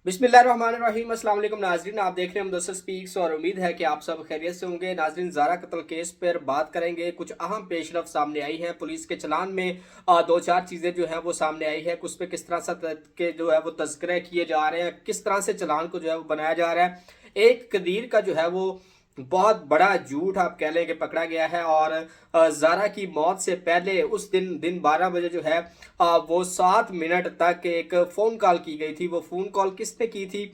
बिस्मिल्लाहिर्रहमानिर्रहीम। अस्सलाम वालेकुम नाजरीन, आप देख रहे हैं मुदस्सिर स्पीक्स और उम्मीद है कि आप सब खैरियत से होंगे। नाजरीन, ज़ारा कत्ल केस पर बात करेंगे। कुछ अहम पेशरफ सामने आई है। पुलिस के चलान में दो चार चीज़ें जो है वो सामने आई है। कुछ पे किस तरह से के जो है वो तस्करे किए जा रहे हैं, किस तरह से चलान को जो है वो बनाया जा रहा है। एक कदीर का जो है वो बहुत बड़ा झूठ आप कह लें कि पकड़ा गया है। और ज़ारा की मौत से पहले उस दिन 12 बजे जो है वो 7 मिनट तक एक फ़ोन कॉल की गई थी। वो फ़ोन कॉल किसने की थी,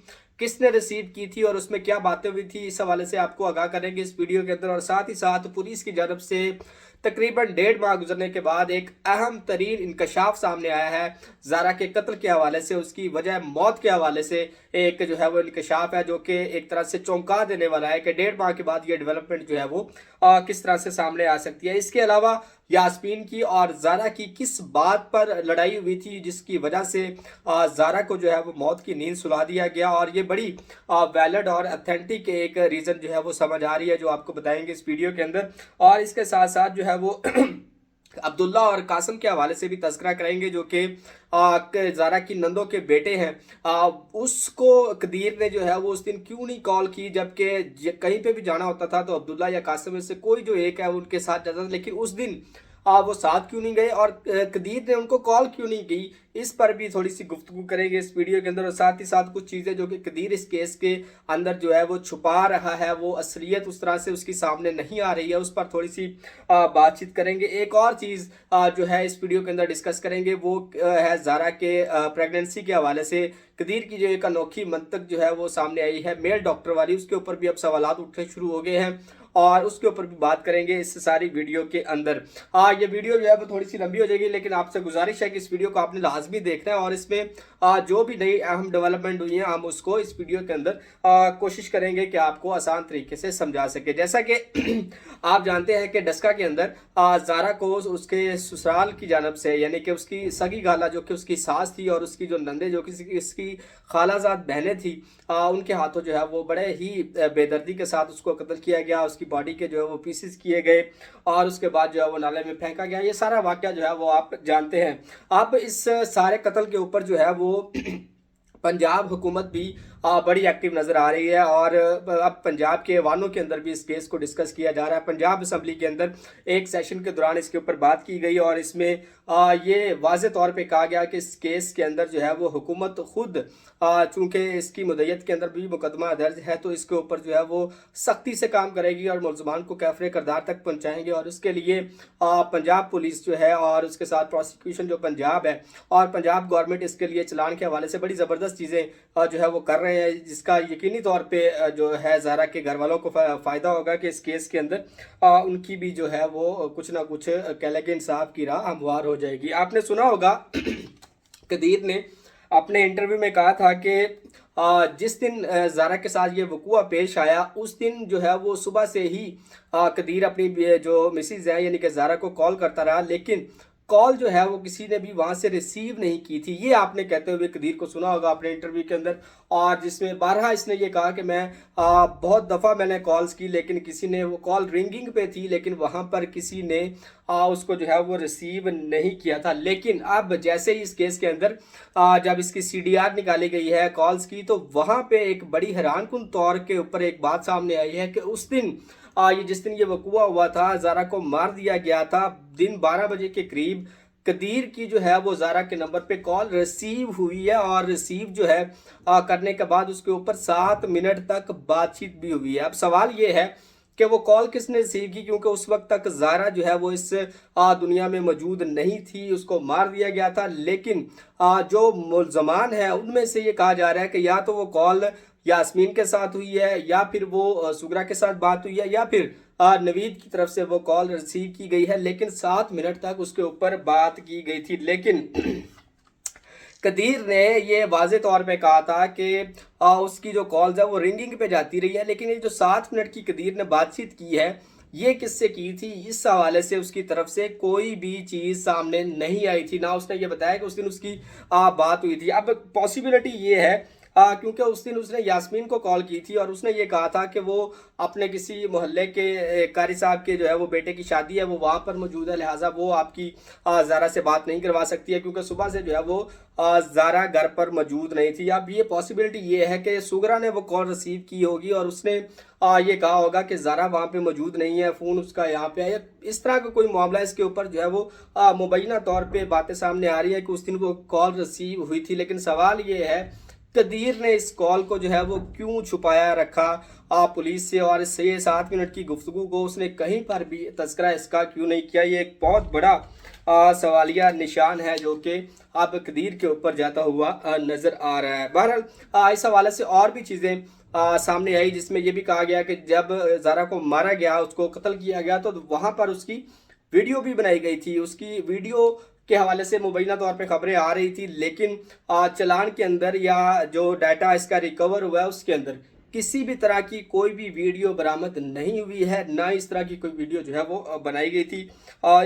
किसने रिसीव की थी और उसमें क्या बातें हुई थी, इस हवाले से आपको आगाह करेंगे इस वीडियो के अंदर। और साथ ही साथ पुलिस की जानब से तकरीबन 1.5 माह गुजरने के बाद एक अहम तरीन इंकशाफ सामने आया है ज़ारा के कत्ल के हवाले से, उसकी वजह मौत के हवाले से। एक जो है वो इंकशाफ है जो कि एक तरह से चौंका देने वाला है कि 1.5 माह के बाद ये डेवलपमेंट जो है वो किस तरह से सामने आ सकती है। इसके अलावा यास्मीन की और ज़ारा की किस बात पर लड़ाई हुई थी जिसकी वजह से ज़ारा को जो है वो मौत की नींद सुला दिया गया, और ये बड़ी वैलिड और अथेंटिक एक रीज़न जो है वो समझ आ रही है, जो आपको बताएंगे इस वीडियो के अंदर। और इसके साथ साथ जो है वो अब्दुल्ला और कासिम के हवाले से भी तस्करा करेंगे, जो कि ज़ारा की नंदों के बेटे हैं। उसको कदीर ने जो है वो उस दिन क्यों नहीं कॉल की, जबकि कहीं पे भी जाना होता था तो अब्दुल्ला या कासिम में से कोई जो एक है उनके साथ जाता था, लेकिन उस दिन वो साथ क्यों नहीं गए और कदीर ने उनको कॉल क्यों नहीं की। इस पर भी थोड़ी सी गुफ्तगू करेंगे इस वीडियो के अंदर। और साथ ही साथ कुछ चीज़ें जो कि कदीर इस केस के अंदर जो है वो छुपा रहा है, वो असलियत उस तरह से उसकी सामने नहीं आ रही है, उस पर थोड़ी सी बातचीत करेंगे। एक और चीज़ जो है इस वीडियो के अंदर डिस्कस करेंगे, वो है ज़ारा के प्रेगनेंसी के हवाले से कदीर की जो एक अनोखी मंतक जो है वो सामने आई है मेल डॉक्टर वाली, उसके ऊपर भी अब सवालात उठने शुरू हो गए हैं और उसके ऊपर भी बात करेंगे इस सारी वीडियो के अंदर। ये वीडियो जो है वो थोड़ी सी लंबी हो जाएगी, लेकिन आपसे गुजारिश है कि इस वीडियो को आपने लाजमी देखना है और इसमें जो भी नई अहम डेवलपमेंट हुई है हम उसको इस वीडियो के अंदर कोशिश करेंगे कि आपको आसान तरीके से समझा सके। जैसा कि आप जानते हैं कि डस्का के अंदर ज़ारा को उसके ससुराल की जानब से, यानी कि उसकी सगी गाला जो कि उसकी सास थी और उसकी जो नंदे जो कि इसकी खालाजाद बहनें थी, उनके हाथों जो है वो बड़े ही बेदर्दी के साथ उसको कत्ल किया गया। उसकी बॉडी के जो है वो पीसेस किए गए और उसके बाद जो है वो नाले में फेंका गया। ये सारा वाकया जो है वो आप जानते हैं। अब इस सारे कत्ल के ऊपर जो है वो पंजाब हुकूमत भी बड़ी एक्टिव नज़र आ रही है और अब पंजाब के ऐवानों के अंदर भी इस केस को डिस्कस किया जा रहा है। पंजाब असम्बली के अंदर एक सेशन के दौरान इसके ऊपर बात की गई और इसमें ये वाज़े तौर पे कहा गया कि इस केस के अंदर जो है वो हुकूमत खुद, चूँकि इसकी मुद्दत के अंदर भी मुकदमा दर्ज है, तो इसके ऊपर जो है वो सख्ती से काम करेगी और मुलजमान को कैफरे करदार तक पहुँचाएंगे। और इसके लिए पंजाब पुलिस जो है और उसके साथ प्रोसिक्यूशन जो पंजाब है और पंजाब गवर्नमेंट इसके लिए चलान के हवाले से बड़ी ज़बरदस्त चीज़ें जो है वो कर रहे हैं, जिसका यकीनी तौर पे जो है ज़ारा के घर वालों को फ़ायदा होगा कि इस केस के अंदर उनकी भी जो है वो कुछ ना कुछ कह लें कि इंसाफ की राह हमवार हो जाएगी। आपने सुना होगा कदीर ने अपने इंटरव्यू में कहा था कि जिस दिन ज़ारा के साथ ये वक़ूआ पेश आया उस दिन जो है वो सुबह से ही कदीर अपनी जो मिसिज़ है यानी कि ज़ारा को कॉल करता रहा, लेकिन कॉल जो है वो किसी ने भी वहाँ से रिसीव नहीं की थी। ये आपने कहते हुए कदीर को सुना होगा अपने इंटरव्यू के अंदर, और जिसमें बारहा इसने ये कहा कि मैं बहुत दफ़ा मैंने कॉल्स की लेकिन किसी ने, वो कॉल रिंगिंग पे थी लेकिन वहाँ पर किसी ने उसको जो है वो रिसीव नहीं किया था। लेकिन अब जैसे ही इस केस के अंदर जब इसकी CDR निकाली गई है कॉल्स की, तो वहाँ पे एक बड़ी हैरानकुन तौर के ऊपर एक बात सामने आई है कि उस दिन ये जिस दिन ये वक़ूआ हुआ था, ज़ारा को मार दिया गया था, दिन 12 बजे के करीब कदीर की जो है वो ज़ारा के नंबर पे कॉल रिसीव हुई है और रिसीव जो है करने के बाद उसके ऊपर 7 मिनट तक बातचीत भी हुई है। अब सवाल ये है कि वो कॉल किसने रिसीव की, क्योंकि उस वक्त तक ज़ारा जो है वो इस दुनिया में मौजूद नहीं थी, उसको मार दिया गया था। लेकिन जो मुल्ज़मान है उनमें से ये कहा जा रहा है कि या तो वो कॉल यास्मीन के साथ हुई है, या फिर वो सुगरा के साथ बात हुई है, या फिर नवीद की तरफ से वो कॉल रिसीव की गई है, लेकिन 7 मिनट तक उसके ऊपर बात की गई थी। लेकिन कदीर ने ये वाज़े तौर पे कहा था कि उसकी जो कॉल्स है वो रिंगिंग पे जाती रही है, लेकिन ये जो 7 मिनट की कदीर ने बातचीत की है ये किससे की थी, इस हवाले से उसकी तरफ से कोई भी चीज़ सामने नहीं आई थी। ना उसने ये बताया कि उस दिन उसकी बात हुई थी। अब पॉसिबिलिटी ये है क्योंकि उस दिन उसने यास्मीन को कॉल की थी और उसने ये कहा था कि वो अपने किसी मोहल्ले के कारी साहब के जो है वो बेटे की शादी है, वो वहाँ पर मौजूद है, लिहाजा वो आपकी ज़ारा से बात नहीं करवा सकती है, क्योंकि सुबह से जो है वो ज़ारा घर पर मौजूद नहीं थी। अब ये पॉसिबिलिटी ये है कि सुगरा ने वो कॉल रिसीव की होगी और उसने ये कहा होगा कि ज़ारा वहाँ पे मौजूद नहीं है, फ़ोन उसका यहाँ पे है, इस तरह का कोई मामला इसके ऊपर जो है वो मुबैना तौर पे बातें सामने आ रही है कि उस दिन वो कॉल रिसीव हुई थी। लेकिन सवाल ये है कदीर ने इस कॉल को जो है वो क्यों छुपाया रखा पुलिस से, और 6-7 मिनट की गुफ्तगू को उसने कहीं पर भी तस्करा इसका क्यों नहीं किया। ये एक बहुत बड़ा सवालिया निशान है जो कि अब कदीर के ऊपर जाता हुआ नज़र आ रहा है। बहरहाल इस हवाले से और भी चीज़ें सामने आई, जिसमें यह भी कहा गया कि जब ज़ारा को मारा गया, उसको कत्ल किया गया, तो वहाँ पर उसकी वीडियो भी बनाई गई थी। उसकी वीडियो के हवाले से मुबैना तौर पे खबरें आ रही थी, लेकिन चालान के अंदर या जो डाटा इसका रिकवर हुआ है उसके अंदर किसी भी तरह की कोई भी वीडियो बरामद नहीं हुई है, ना इस तरह की कोई वीडियो जो है वो बनाई गई थी,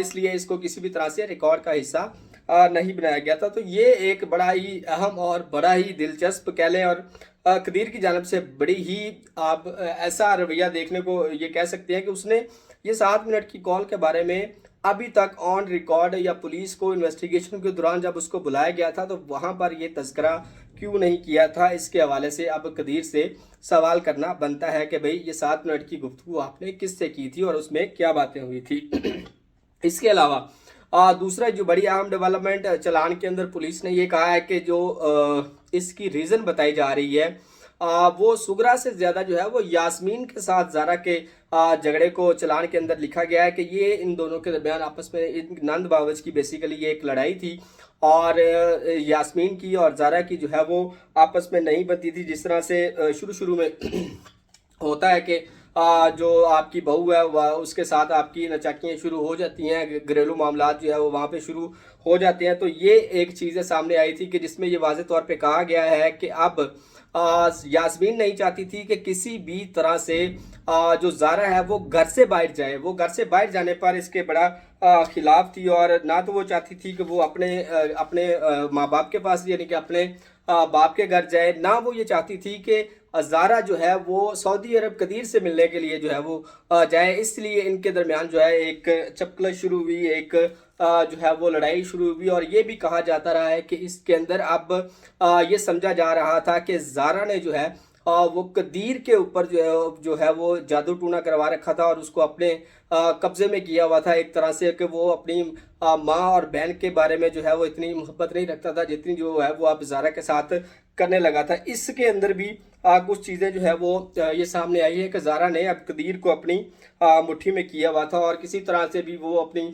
इसलिए इसको किसी भी तरह से रिकॉर्ड का हिस्सा नहीं बनाया गया था। तो ये एक बड़ा ही अहम और बड़ा ही दिलचस्प कह लें, और कदीर की जानब से बड़ी ही आप ऐसा रवैया देखने को ये कह सकते हैं कि उसने ये 7 मिनट की कॉल के बारे में अभी तक ऑन रिकॉर्ड या पुलिस को इन्वेस्टिगेशन के दौरान जब उसको बुलाया गया था तो वहाँ पर ये तज़किरा क्यों नहीं किया था। इसके हवाले से अब कदीर से सवाल करना बनता है कि भाई ये 7 मिनट की गुफ्तगू आपने किससे की थी और उसमें क्या बातें हुई थी। इसके अलावा दूसरा जो बड़ी अहम डेवलपमेंट चालान के अंदर पुलिस ने ये कहा है कि जो इसकी रीज़न बताई जा रही है वो सुगरा से ज़्यादा जो है वो यास्मीन के साथ ज़ारा के झगड़े को चालान के अंदर लिखा गया है कि ये इन दोनों के दरमियान आपस में नंद बावज की बेसिकली ये एक लड़ाई थी, और यास्मीन की और ज़ारा की जो है वो आपस में नहीं बनती थी। जिस तरह से शुरू में होता है कि जो आपकी बहू है वह उसके साथ आपकी नचाकियाँ शुरू हो जाती हैं, घरेलू मामला जो है वो वहाँ पे शुरू हो जाते हैं। तो ये एक चीज़ें सामने आई थी कि जिसमें ये वाज़े तौर पे कहा गया है कि अब यास्मीन नहीं चाहती थी कि किसी भी तरह से जो ज़ारा है वो घर से बाहर जाए। वो घर से बाहर जाने पर इसके बड़ा खिलाफ थी, और ना तो वो चाहती थी कि वो अपने माँ बाप के पास यानी कि अपने बाप के घर जाए, ना वो ये चाहती थी कि ज़ारा जो है वो सऊदी अरब कदीर से मिलने के लिए जो है वो जाए। इसलिए इनके दरमियान जो है एक चपकल शुरू हुई, एक जो है वो लड़ाई शुरू हुई, और ये भी कहा जाता रहा है कि इसके अंदर अब ये समझा जा रहा था कि ज़ारा ने जो है वो कदीर के ऊपर जो है वो जादू टूना करवा रखा था और उसको अपने कब्जे में किया हुआ था, एक तरह से कि वो अपनी माँ और बहन के बारे में जो है वो इतनी मोहब्बत नहीं रखता था जितनी जो है वो अब ज़ारा के साथ करने लगा था। इसके अंदर भी कुछ चीज़ें जो है वो ये सामने आई है कि ज़ारा ने अब कदीर को अपनी मुट्ठी में किया हुआ था, और किसी तरह से भी वो अपनी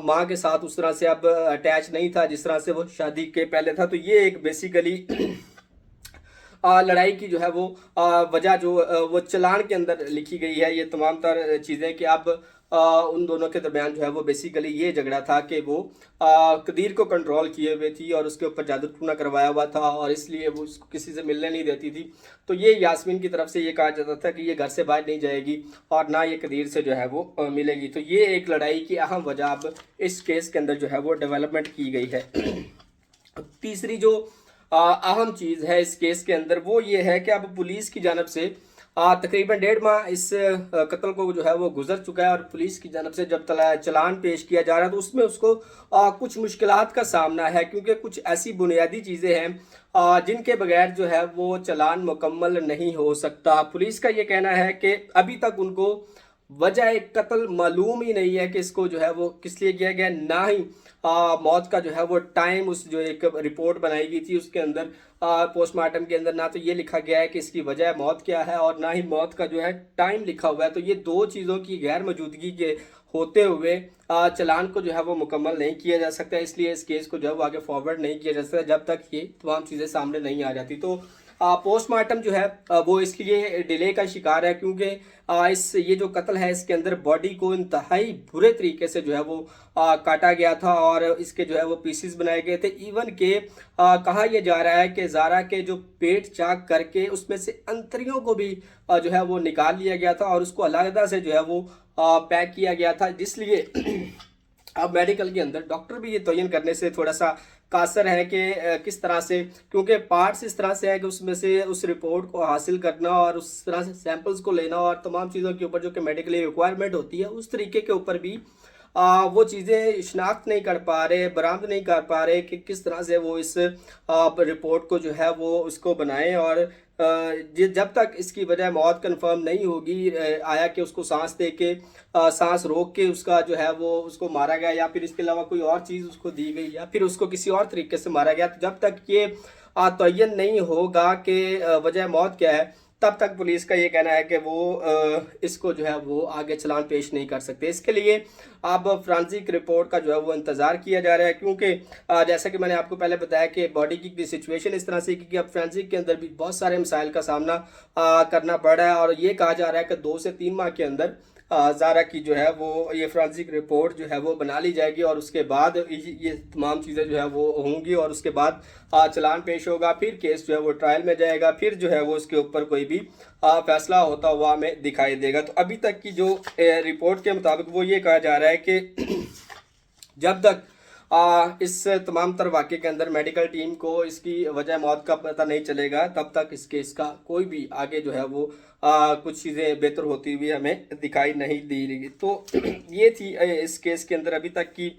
माँ के साथ उस तरह से अब अटैच नहीं था जिस तरह से वो शादी के पहले था। तो ये एक बेसिकली लड़ाई की जो है वो वजह जो वो चालान के अंदर लिखी गई है, ये तमाम तर चीज़ें कि अब उन दोनों के दरमियान जो है वो बेसिकली ये झगड़ा था कि वो कदीर को कंट्रोल किए हुए थी और उसके ऊपर जादू टूना करवाया हुआ था, और इसलिए वो उसको किसी से मिलने नहीं देती थी। तो ये यास्मीन की तरफ से ये कहा जाता था कि ये घर से बाहर नहीं जाएगी और ना ये कदीर से जो है वो मिलेगी। तो ये एक लड़ाई की अहम वजह अब इस केस के अंदर जो है वो डेवलपमेंट की गई है। तीसरी जो अहम चीज़ है इस केस के अंदर वो ये है कि अब पुलिस की जानब से तकरीबन 1.5 माह इस कत्ल को जो है वो गुजर चुका है, और पुलिस की जानब से जब चालान पेश किया जा रहा है तो उसमें उसको कुछ मुश्किलात का सामना है, क्योंकि कुछ ऐसी बुनियादी चीज़ें हैं जिनके बगैर जो है वो चालान मुकम्मल नहीं हो सकता। पुलिस का ये कहना है कि अभी तक उनको वजह कत्ल मालूम ही नहीं है कि इसको जो है वो किस लिए किया गया, ना ही मौत का जो है वो टाइम उस जो एक रिपोर्ट बनाई गई थी उसके अंदर पोस्टमार्टम के अंदर ना तो ये लिखा गया है कि इसकी वजह मौत क्या है और ना ही मौत का जो है टाइम लिखा हुआ है। तो ये दो चीज़ों की गैर मौजूदगी के होते हुए चालान को जो है वो मुकम्मल नहीं किया जा सकता, इसलिए इस केस को जो है वो आगे फॉरवर्ड नहीं किया जा सकता जब तक ये तमाम चीज़ें सामने नहीं आ जाती। तो पोस्टमार्टम जो है वो इसलिए डिले का शिकार है, क्योंकि इस ये जो कत्ल है इसके अंदर बॉडी को इंतहाई बुरे तरीके से जो है वो काटा गया था और इसके जो है वो पीसेस बनाए गए थे। इवन के कहा यह जा रहा है कि ज़ारा के जो पेट चाक करके उसमें से अंतरियों को भी जो है वो निकाल लिया गया था और उसको अलग से जो है वो पैक किया गया था, जिसलिए अब मेडिकल के अंदर डॉक्टर भी ये तयन करने से थोड़ा सा कासर हैं कि किस तरह से, क्योंकि पार्ट्स इस तरह से है कि उसमें से उस रिपोर्ट को हासिल करना और उस तरह से सैंपल्स को लेना और तमाम चीज़ों के ऊपर जो कि मेडिकली रिक्वायरमेंट होती है उस तरीके के ऊपर भी वो चीज़ें शिनाख्त नहीं कर पा रहे, बरामद नहीं कर पा रहे कि किस तरह से वो इस रिपोर्ट को जो है वो उसको बनाएं। और जब तक इसकी वजह मौत कंफर्म नहीं होगी, आया कि उसको सांस दे के सांस रोक के उसका जो है वो उसको मारा गया या फिर इसके अलावा कोई और चीज़ उसको दी गई या फिर उसको किसी और तरीके से मारा गया, तो जब तक ये तयन नहीं होगा कि वजह मौत क्या है, तब तक पुलिस का ये कहना है कि वो इसको जो है वो आगे चालान पेश नहीं कर सकते। इसके लिए अब फ्रांसिक रिपोर्ट का जो है वो इंतज़ार किया जा रहा है, क्योंकि जैसा कि मैंने आपको पहले बताया कि बॉडी की सिचुएशन इस तरह से कि अब फ्रांसिक के अंदर भी बहुत सारे मसाइल का सामना करना पड़ रहा है और ये कहा जा रहा है कि 2 से 3 माह के अंदर ज़ारा की जो है वो ये फ्रांसिक रिपोर्ट जो है वो बना ली जाएगी और उसके बाद ये तमाम चीज़ें जो है वो होंगी और उसके बाद चालान पेश होगा, फिर केस जो है वो ट्रायल में जाएगा, फिर जो है वो उसके ऊपर कोई भी फैसला होता हुआ हमें दिखाई देगा। तो अभी तक की जो रिपोर्ट के मुताबिक वो ये कहा जा रहा है कि जब तक इस तमाम तर वाक़े के अंदर मेडिकल टीम को इसकी वजह मौत का पता नहीं चलेगा, तब तक इस केस का कोई भी आगे जो है वो कुछ चीज़ें बेहतर होती हुई हमें दिखाई नहीं दी रही। तो ये थी इस केस के अंदर अभी तक की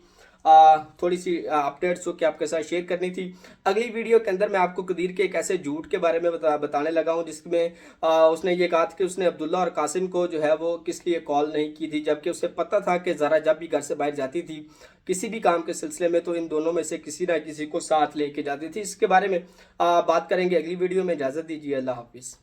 थोड़ी सी अपडेट्स जो कि आपके साथ शेयर करनी थी। अगली वीडियो के अंदर मैं आपको कदीर के एक ऐसे झूठ के बारे में बताने लगा हूँ जिसमें उसने ये कहा था कि उसने अब्दुल्ला और कासिम को जो है वो किस लिए कॉल नहीं की थी, जबकि उसे पता था कि ज़रा जब भी घर से बाहर जाती थी किसी भी काम के सिलसिले में तो इन दोनों में से किसी ना किसी को साथ लेके जाती थी। इसके बारे में बात करेंगे अगली वीडियो में। इजाज़त दीजिए, अल्लाह हाफिज़।